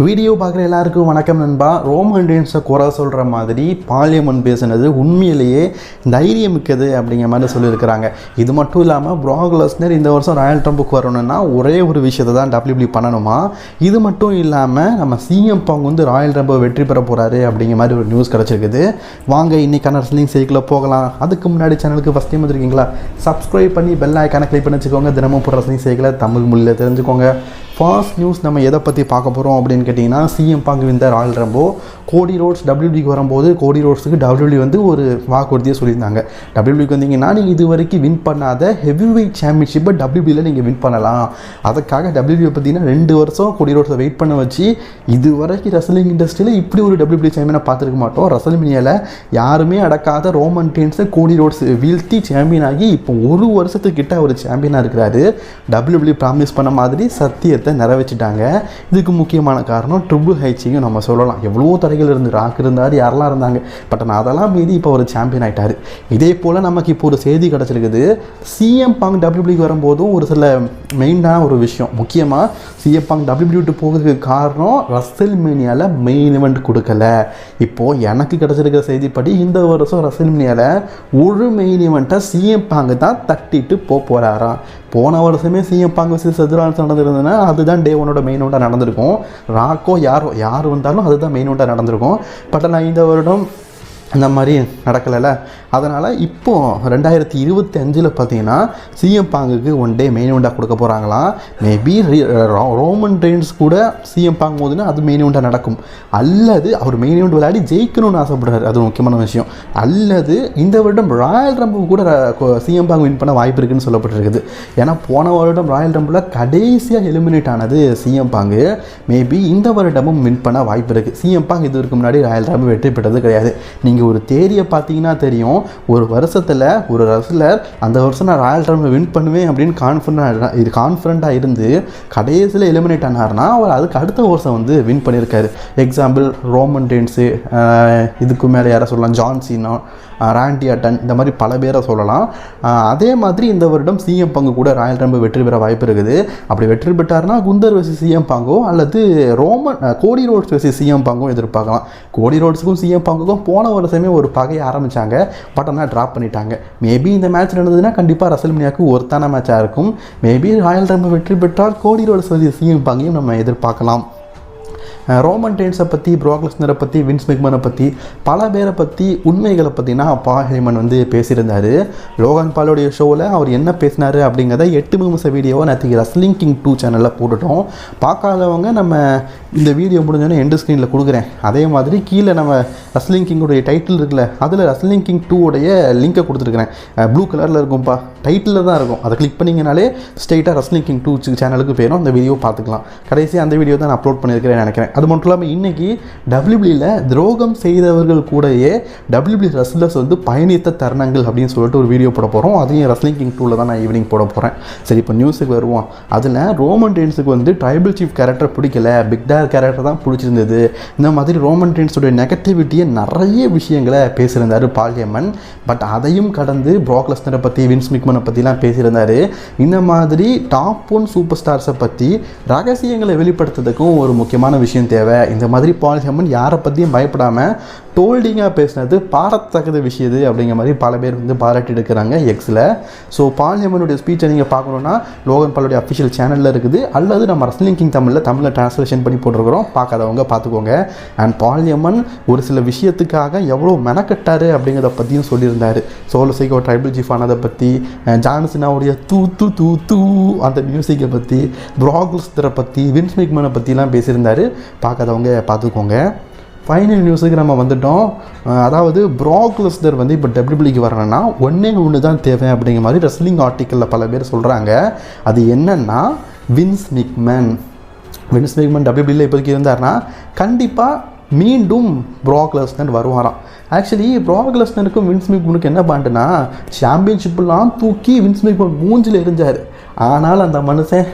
Video பார்க்குற எல்லாருக்கும் வணக்கம் நண்பா. ரோமன் ரெயின்ஸை குறை சொல்கிற மாதிரி பார்லிமெண்ட் பேசுனது உண்மையிலேயே தைரியம் மிக்கது அப்படிங்கிற மாதிரி சொல்லியிருக்கிறாங்க. இது மட்டும் இல்லாமல் ப்ராக் லெஸ்னர் இந்த வருஷம் ராயல் ரம்புக்கு வரணும்னா ஒரே ஒரு விஷயத்தை தான் WWE பண்ணணுமா. இது மட்டும் இல்லாமல் நம்ம சிஎம் பங்க் வந்து ராயல் ரம்பை வெற்றி பெற போகிறாரு அப்படிங்கிற மாதிரி ஒரு நியூஸ் கிடச்சிருக்குது. வாங்க இன்றைக்கான ரெஸ்லிங் சைக்கிளில் போகலாம். அதுக்கு முன்னாடி சேனலுக்கு ஃபஸ்ட் டைம் வந்துருக்கீங்களா, சப்ஸ்கிரைப் பண்ணி பெல் ஐக்கானை கிளிக் பண்ணி வச்சுக்கோங்க. தினமும் போகிற ரெஸ்லிங் சைக்கிளை தமிழ் மொழியில் தெரிஞ்சுக்கோங்க. ஃபர்ஸ்ட் நியூஸ் நம்ம எதை பற்றி பார்க்க போகிறோம் அப்படின்னு கேட்டிங்கன்னா, CM Punk win Royal Rumble. Cody Rhodes WWEக்கு வரும்போது கோடி ரோட்ஸுக்கு WWE வந்து ஒரு வாக்குறுதியை சொல்லியிருந்தாங்க. WWEக்கு வந்தீங்கன்னா நீங்கள் இது வரைக்கும் வின் பண்ணாத ஹெவி வெயிட் சாம்பியன்ஷிப்பை WWEயில் நீங்கள் வின் பண்ணலாம். அதுக்காக WWE பார்த்தீங்கன்னா 2 வருஷம் கோடி ரோட்ஸை வெயிட் பண்ண வச்சு இது வரைக்கும் ரெஸ்லிங் இண்டஸ்ட்ரியில் இப்படி ஒரு WWE சாம்பியனை பார்த்துருக்க மாட்டோம். ரெஸ்ல்மேனியாவில் யாருமே அடக்காத ரோமன் ரெயின்ஸை கோடி ரோட்ஸ் வீழ்த்தி சாம்பியன் ஆகி இப்போ 1 வருஷத்துக்கிட்ட அவர் சாம்பியனாக இருக்கிறாரு. WWE ப்ராமிஸ் பண்ண மாதிரி சத்தியத்தை நிறைவேற்றிட்டாங்க. இதுக்கு முக்கியமான காரணம் ட்ரிபிள் ஹெச்ஐயும் நம்ம சொல்லலாம். எவ்வளோ தடைகள் இருந்து ராக் இருந்தார், யாரெல்லாம் இருந்தாங்க, பட் நான் அதெல்லாம் மீறி இப்போ ஒரு சாம்பியன் ஆகிட்டார். இதே போல் நமக்கு இப்போ ஒரு செய்தி கிடச்சிருக்குது. சிஎம் பங்க் WWEக்கு வரும்போதும் ஒரு சில மெயினான ஒரு விஷயம், முக்கியமாக சிஎம் பங்க் WWE போகிறதுக்கு காரணம் ரெஸ்ல்மேனியாவில் மெயின் இவெண்ட் கொடுக்கல. இப்போது எனக்கு கிடச்சிருக்கிற செய்திப்படி இந்த வருஷம் ரெஸ்ல்மேனியாவில் ஒரு மெயின் இவெண்ட்டை சிஎம் பங்க் தான் தட்டிட்டு போகிறாராம். போன வருஷமே சிஎம் பங்க் வர்சஸ் செத்ரான்ஸ் நடந்திருந்ததுன்னா அதுதான் டே 1ஓட மெயின் இவெண்ட்டாக நடந்திருக்கும். ராக்கோ யார் வந்தாலும் அதுதான் மெயின் இவெண்ட்டாக நடந்திருக்கும். பட் நான் இந்த வருடம் அந்த மாதிரி நடக்கலைல்ல. அதனால் இப்போது 2025 பார்த்தீங்கன்னா சிஎம் பாங்குக்கு ஒன் டே மெயின் இவெண்ட்டாக கொடுக்க போகிறாங்களாம். மேபி ரோமன் ரெயின்ஸ் கூட சிஎம் பாங்க் போதுன்னா அது மெயின் இவெண்ட்டாக நடக்கும். அல்லது அவர் மெயின் இவெண்ட் விளையாடி ஜெயிக்கணும்னு ஆசைப்படுறாரு, அது முக்கியமான விஷயம். அல்லது இந்த வருடம் ராயல் ரம்பிள் கூட சிஎம் பாங்க் வின் பண்ண வாய்ப்பு இருக்குதுன்னு சொல்லப்பட்டிருக்குது. ஏன்னா போன வருடம் ராயல் ரம்பிளில் கடைசியாக எலிமினேட் ஆனது சிஎம் பாங்கு. மேபி இந்த வருடமும் வின் பண்ண வாய்ப்பு இருக்குது. சிஎம் பாங்க் இதுக்கு முன்னாடி ராயல் ரம்பிள் வெற்றி பெற்றது கிடையாது. நீங்கள் ஒரு தேரியை பார்த்தீங்கன்னா தெரியும், ஒரு வருஷத்தில் ஒரு ரெஸ்லர் அந்த வருஷம் நான் ராயல் ரம்பிள் வின் பண்ணுவேன் அப்படின்னு கான்ஃபிடண்ட்டாக இருந்து கடைசியில் எலிமினேட் ஆனார்னா அவர் அதுக்கு அடுத்த வருஷம் வந்து வின் பண்ணியிருக்காரு. எக்ஸாம்பிள் ரோமன் ரெயின்ஸு, இதுக்கு மேலே யாரை சொல்லலாம், ஜான் சீனா, ராண்டி ஆர்டன், இந்த மாதிரி பல பேரை சொல்லலாம். அதே மாதிரி இந்த வருடம் சிஎம் பங்கு கூட ராயல் ரம்பிள் வெற்றி பெற வாய்ப்பு இருக்குது. அப்படி வெற்றி பெற்றார்னா குந்தர் வெர்சஸ் சிஎம் பங்கோ அல்லது கோடி ரோட்ஸ் வெர்சஸ் சிஎம் பங்கோ எதிர்பார்க்கலாம். கோடி ரோட்ஸுக்கும் சிஎம் பங்குக்கும் போன வருஷமே ஒரு பகையை ஆரம்பித்தாங்க, பட் ஆனால் ட்ராப் பண்ணிட்டாங்க. மேபி இந்த மேட்ச் நடந்ததுன்னா கண்டிப்பாக ரெஸ்ல்மேனியாவுக்கு ஒருத்தான மேட்சாக இருக்கும். மேபி ராயல் ரம்பிள் வெற்றி பெற்றால் கோடி ரோட்ஸ் வெர்சஸ் சிஎம் பங்கையும் நம்ம எதிர்பார்க்கலாம். ரோமன் ரெயின்ஸை பற்றி, ப்ராக் லெஸ்னரை பற்றி, வின்ஸ் மெக்மனை பற்றி, பல பேரை பற்றி உண்மைகளை பற்றினா பால் ஹெய்மன் வந்து பேசியிருந்தார். லோகன் பாலோடைய ஷோவில் அவர் என்ன பேசினார் அப்படிங்கிறத 8 நிமிஷம் வீடியோவை நேற்று ரெஸ்லிங் கிங் 2 சேனலில் போட்டுட்டோம். பார்க்காதவங்க நம்ம இந்த வீடியோ முடிஞ்சோன்னே எண்டு ஸ்க்ரீனில் கொடுக்குறேன். அதே மாதிரி கீழே நம்ம ரெஸ்லிங் கிங்குடைய டைட்டில் இருக்குல்ல, அதில் ரெஸ்லிங் கிங் 2உடைய லிங்கை கொடுத்துருக்குறேன். ப்ளூ கலரில் இருக்கும்ப்பா, டைட்டிலில் தான் இருக்கும். அதை கிளிக் பண்ணிங்கனாலே ஸ்ட்ரெயிட்டாக ரெஸ்லிங் கிங் 2 சேனலுக்கு போயிடும். அந்த வீடியோ பார்த்துக்கலாம். கடைசியாக அந்த வீடியோ தான் நான் அப்லோட் பண்ணியிருக்கிறேன் நினைக்கிறேன். அது மட்டும் இல்லாமல் இன்றைக்கி WWEயில் துரோகம் செய்தவர்கள் கூடயே WWE ரெஸ்லர்ஸ் வந்து பயணித்த தருணங்கள் அப்படின்னு சொல்லிட்டு ஒரு வீடியோ போட போகிறோம். அதையும் ரெஸ்லிங் கிங் 2ல் தான் நான் ஈவினிங் போட போகிறேன். சரி, இப்போ நியூஸுக்கு வருவோம். அதில் ரோமன் ரெயின்ஸுக்கு வந்து ட்ரைபல் சீஃப் கேரக்டர் பிடிக்கல, பிக் டார் கேரக்டர் தான் பிடிச்சிருந்தது. இந்த மாதிரி ரோமன் ரெயின்ஸுடைய நெகட்டிவிட்டியை நிறைய விஷயங்களை பேசியிருந்தார் பால் ஹெய்மன். பட் அதையும் கடந்து ப்ராக் லெஸ்னரை பற்றி, வின்ஸ் மெக்மனை பற்றிலாம் பேசியிருந்தார். இந்த மாதிரி டாப் 1 சூப்பர் ஸ்டார்ஸை பற்றி ரகசியங்களை வெளிப்படுத்துறதுக்கும் ஒரு முக்கியமான விஷயம் தேவை. இந்த மாதிரி பால் ஹெய்மன் யாரை பற்றியும் பயப்படாமல் டோல்டிங்காக பேசினது பாராட்டத்தக்கது விஷயம் அப்படிங்கிற மாதிரி பல பேர் வந்து பாராட்டி எடுக்கிறாங்க எக்ஸில். ஸோ பால் ஹெய்மனுடைய ஸ்பீச்சை நீங்கள் பார்க்கணுன்னா லோகன் பாலோடைய அஃபிஷியல் சேனலில் இருக்குது, அல்லது நம்ம ரெஸ்லிங் கிங் தமிழில் ட்ரான்ஸ்லேஷன் பண்ணி போட்டிருக்கிறோம். பார்க்காதவங்க பார்த்துக்கோங்க. அண்ட் பால் ஹெய்மன் ஒரு சில விஷயத்துக்காக எவ்வளோ மெனக்கட்டார் அப்படிங்கிறத பற்றியும் சொல்லியிருந்தார். சோலோ சைக்கோ ட்ரைபிள் சீஃப் ஆனதை பற்றி, ஜான்சினாவுடைய தூ தூ தூ தூ அந்த மியூசிக்கை பற்றி, ப்ராக் லெஸ்னரை பற்றி, வின்ஸ் மெக்மனை பற்றிலாம் பேசியிருந்தார். பார்க்காதவங்க பார்த்துக்கோங்க. ஃபைனல் நியூஸுக்கு நம்ம வந்துட்டோம். அதாவது ப்ராக் லெஸ்னர் வந்து இப்போ WWEக்கு வரணும்னா ஒன்று தான் தேவை அப்படிங்கிற மாதிரி ரெஸ்லிங் ஆர்டிக்கலில் பல பேர் சொல்கிறாங்க. அது என்னென்னா வின்ஸ் மெக்மன் WWEயில் இப்போதைக்கு இருந்தார்னா கண்டிப்பாக மீண்டும் ப்ராக் லெஸ்னர் வருவாராம். ஆக்சுவலி ப்ராக் லெஸ்னருக்கும் வின்ஸ் மெக்மனுக்கும் என்ன பாண்டுனா, சாம்பியன்ஷிப்லாம் தூக்கி வின்ஸ் மெக்மன் மூஞ்சில் எரிஞ்சார். ஆனால் அந்த மனுஷன்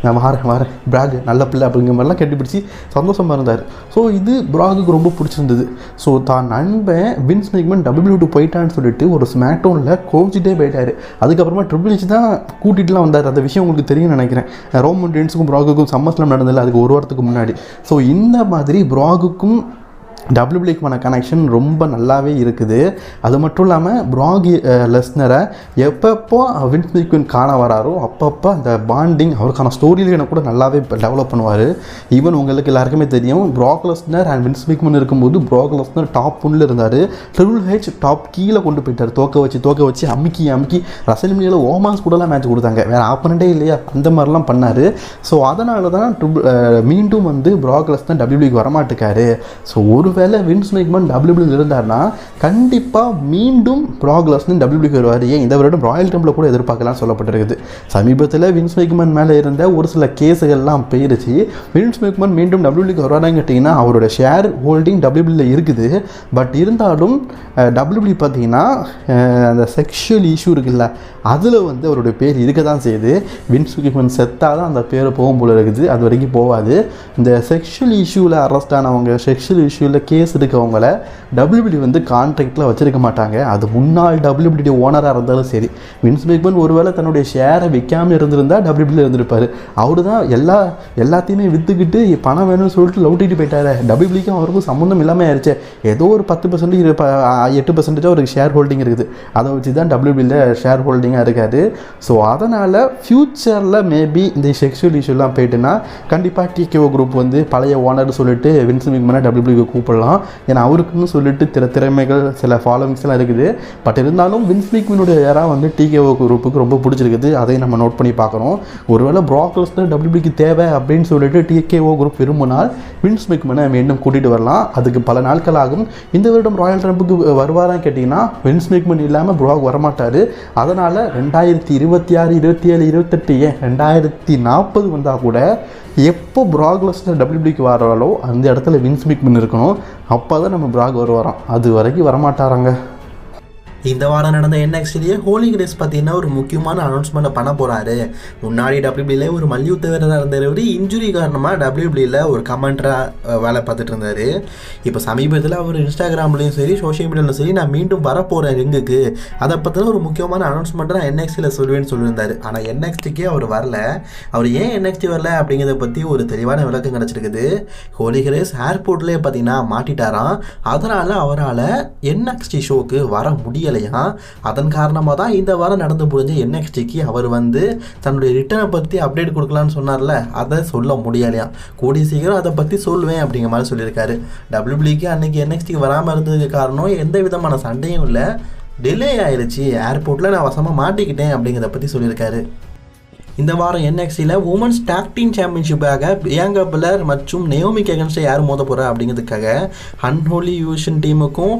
நான் வரேன் பிராக் நல்ல பிள்ளை அப்படிங்கிற மாதிரிலாம் கட்டிப்பிடிச்சி சந்தோஷமாக இருந்தார். ஸோ இது பிராகுக்கு ரொம்ப பிடிச்சிருந்தது. ஸோ தான் நண்பன் வின்ஸ் மேக்மேன் WWE போயிட்டான்னு சொல்லிட்டு ஒரு ஸ்மாக் டவுனில் கோச்சிட்டே போயிட்டார். அதுக்கப்புறமா ட்ரிபிள் எச் தான் கூட்டிகிட்டுலாம் வந்தார். அந்த விஷயம் உங்களுக்கு தெரியும்னு நினைக்கிறேன். ரோமன் ரெயின்ஸுக்கும் பிராகுக்கும் சம்மர்ஸ்லாம் நடந்ததில்ல, அதுக்கு ஒரு வாரத்துக்கு முன்னாடி. ஸோ இந்த மாதிரி பிராகுக்கும் டபிள்யூபிள்யூக்கான கனெக்ஷன் ரொம்ப நல்லாவே இருக்குது. அது மட்டும் இல்லாமல் பிராக் லெஸ்னரை எப்பப்போ வின்ஸ் மேக்மேன் காண வராரோ அப்பப்போ அந்த பாண்டிங் அவருக்கான ஸ்டோரியில கூட நல்லாவே டெவலப் பண்ணுவார். ஈவன் உங்களுக்கு எல்லாருக்குமே தெரியும், Brock Lesnar and Vince McMahon இருக்கும்போது பிராக் லெஸ்னர் டாப் 1 இருந்தார். ட்ரிபிள் ஹெச் டாப் கீழே கொண்டு போயிட்டார். தோக்க வச்சு அமுக்கி ரசல்மேனியாவில் ஓமாஸ் கூடலாம் மேட்ச் கொடுத்தாங்க. வேறு ஆப்பனண்டே இல்லையா, அந்த மாதிரிலாம் பண்ணார். ஸோ அதனால தான் மீண்டும் வந்து பிராக் லெஸ்னர் டபிள்யூபிள்யூக்கு வரமாட்டுக்காரு. ஸோ ஒருவேளை வின்ஸ் மேக்மேன் டபிள்யூபிள்யூ இருந்தார்னா கண்டிப்பாக மீண்டும் பிராக் லெஸ்னர் டபிள்யூபிள்யூக்கு வருவார். ஏன் இந்த வருடம் ராயல் ரம்பில் கூட எதிர்பார்க்கலாம் சொல்லப்பட்டிருக்குது. சமீபத்தில் வின்ஸ் மேக்மேன் மேலே இருந்த ஒரு சில கேஸுகள்லாம் போயிருச்சு. வின்ஸ் மேக்மேன் மீண்டும் டபிள்யூபிள்யூக்கு வருவாரான்னு கேட்டிங்கன்னா அவரோட ஷேர் ஹோல்டிங் டபிள்யூபிள்யூவில் இருக்குது. பட் இருந்தாலும் டபிள்யூபிள்யூ பார்த்தீங்கன்னா அந்த செக்ஷுவல் இஷ்யூ இருக்குல்ல, அதில் வந்து அவருடைய பேர் இருக்க தான் செய்யுது. வின்ஸ் மேக்மேன் செத்தாக தான் அந்த பேர் போகும் போல இருக்குது. அது வரைக்கும் போகாது. இந்த செக்ஷுவல் இஷ்யூவில் அரெஸ்ட் ஆனவங்க, செக்ஷுவல் இஷ்யூவில் கேஸ் இருக்கவங்கள டபிள்யூபிள்யூ வந்து கான்ட்ராக்டில் வச்சிருக்க மாட்டாங்க. அது முன்னாள் டபிள்யூபிள்யூ ஓனராக இருந்தாலும் சரி. வின்ஸ் மேக்மேன் ஒருவேளை தன்னுடைய ஷேரை விற்காமல் இருந்திருந்தால் டபிள்யூபிள்யூ இருந்திருப்பார். அவரு தான் எல்லாத்தையுமே விற்றுக்கிட்டு பணம் வேணும்னு சொல்லிட்டு லவுட்டிட்டு போயிட்டாரு. டபிள்யூபிள்யூக்கும் அவருக்கும் சம்மந்தம் இல்லாமல் ஆயிடுச்சு. ஏதோ ஒரு 10% 8% அவருக்கு ஷேர் ஹோல்டிங் இருக்குது. அதை வச்சு தான் டபிள்யூபிள்யூவில் ஷேர் ஹோல்டிங்காக இருக்காது. ஸோ அதனால் ஃப்யூச்சரில் மேபி இந்த செக்ஷுவல் இஷ்யூலாம் போயிட்டுன்னா கண்டிப்பாக டிகேஓ குரூப் வந்து பழைய ஓனர்னு சொல்லிட்டு வின்ஸ் மேக்மேனை டபிள்யூபிள்யூக்கு கூப்பிடலாம். ஏன்னா அவருக்குன்னு சொல்லிட்டு திறமைகள் சில ஃபாலோவிங்ஸ் எல்லாம் இருக்குது. பட் இருந்தாலும் வின்ஸ் மேக்மேனுடைய ஏரா வந்து டிகேஓ குரூப்புக்கு ரொம்ப பிடிச்சிருக்குது. அதை நம்ம நோட் பண்ணி பார்க்குறோம். ஒருவேளை பிராக் லெஸ்னர் டபிள்யூபிள்யூக்கு தேவை அப்படின்னு சொல்லிட்டு டிகேஓ குரூப் விரும்பினால் வின்ஸ் மேக்மேனை மீண்டும் கூட்டிகிட்டு வரலாம். அதுக்கு பல நாட்கள் ஆகும். இந்த வருடம் ராயல் ரம்புக்கு வருவாரான்னு கேட்டிங்கன்னா வின்ஸ் மேக்மேன் இல்லாமல் பிராக் வரமாட்டார். அதனால் 2026, 27, 28 ஏன் 2040 வந்தால் கூட எப்போ பிராக் லெஸ்னர் டபிள்யூபிள்யூக்கு வராலோ அந்த இடத்துல வின்ஸ் மேக்மேன் இருக்கணும். அப்போ தான் நம்ம பிராக் வருவாராம். அது வரைக்கும் வரமாட்டாராங்க. இந்த வாரம் நடந்த NXTலேயே ஹோலி கிரேஸ் பார்த்தீங்கன்னா ஒரு முக்கியமான அனௌன்ஸ்மெண்ட்டை பண்ண போகிறாரு. முன்னாடி டபிள்யூபிள்யூல ஒரு மல்யுத்த வீரராக இருந்தவர் இன்ஜுரி காரணமாக டபிள்யூபிள்யூல ஒரு கமெண்டராக வேலை பார்த்துட்டு இருந்தார். இப்போ சமீபத்தில் அவர் இன்ஸ்டாகிராம்லேயும் சரி சோஷியல் மீடியாவிலும் சரி நான் மீண்டும் வரப்போகிறேன் ரிங்குக்கு, அதை பற்றின ஒரு முக்கியமான அனௌன்ஸ்மெண்ட்டை நான் NXTல சொல்லுவேன்னு சொல்லியிருந்தார். ஆனால் NXTக்கே அவர் வரல. அவர் ஏன் NXT வரல அப்படிங்கிறத பற்றி ஒரு தெளிவான விளக்கம் கிடச்சிருக்குது. ஹோலி கிரேஸ் ஏர்போர்ட்லேயே பார்த்தீங்கன்னா மாட்டிட்டாராம். அதனால் அவரால் NXT ஷோக்கு வர முடியலை. அதன் காரணமாக தான் இந்த வாரம் நடந்து முடிஞ்ச NXTக்கு அவர் வந்து தன்னுடைய ரிட்டனை பற்றி அப்டேட் கொடுக்கலான்னு சொன்னார்ல, அதை சொல்ல முடியலையா. கூடிய சீக்கிரம் அதை பற்றி சொல்லுவேன் அப்படிங்கிற மாதிரி சொல்லியிருக்காரு. டபிள்யூபிள்யூக்கு அன்னைக்கு NXTக்கு வராமல் இருந்ததுக்கு காரணம் எந்த விதமான சண்டையும் இல்லை, டிலே ஆயிடுச்சு, ஏர்போர்ட்டில் நான் வசமாக மாட்டிக்கிட்டேன் அப்படிங்கிறத பற்றி சொல்லியிருக்காரு. இந்த வாரம் NXTல உமன்ஸ் டாக் டீம் சாம்பியன்ஷிப்பாக பியாங்கா பெலர் மற்றும் நயோமிக்கு அகேன்ஸ்டாக யார் மோத போகிறா அப்படிங்கிறதுக்காக அன்ஹோலி யூஷன் டீமுக்கும்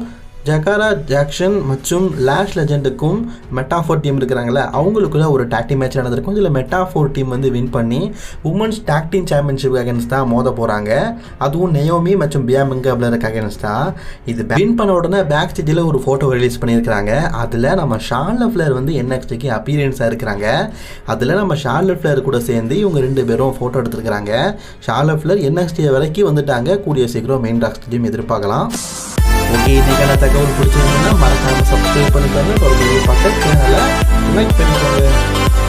ஜகாரா ஜாக்சன் மற்றும் லாஷ் லெஜெண்டுக்கும் மெட்டாஃபோர் டீம் இருக்கிறாங்களே அவங்களுக்குள்ள ஒரு டாக் டீம் மேட்ச் நடந்திருக்கும். இதில் மெட்டாஃபோர் டீம் வந்து வின் பண்ணி உமன்ஸ் டாக் டீம் சாம்பியன்ஷிப் அகேன்ஸ்டாக மோத போகிறாங்க. அதுவும் நயோமி மற்றும் பியாங்கா பெலருக்கு அகேன்ஸ்டாக. இது வின் பண்ண உடனே பேக் ஸ்டேஜில் ஒரு ஃபோட்டோ ரிலீஸ் பண்ணியிருக்கிறாங்க. அதில் நம்ம ஷார்லட் ஃப்ளேர் வந்து NXTக்கு அப்பியரன்ஸாக இருக்கிறாங்க. அதில் நம்ம ஷார்லட் ஃப்ளேர் கூட சேர்ந்து இவங்க 2 பேரும் ஃபோட்டோ எடுத்துருக்கிறாங்க. ஷார்லட் ஃப்ளேர் NXT வரைக்கும் வந்துட்டாங்க. கூடிய சீக்கிரம் மெயின் ராஸ்டரையும் எதிர்பார்க்கலாம். ஓகே, இன்னைக்கான தகவல் பிடிச்சிருந்ததுன்னா மறக்காம சப்ஸ்கிரைப் பண்ணிக்கோங்க. தொடர்ந்து பக்கத்து சேனலை லைக் பண்ணிக்கோங்க.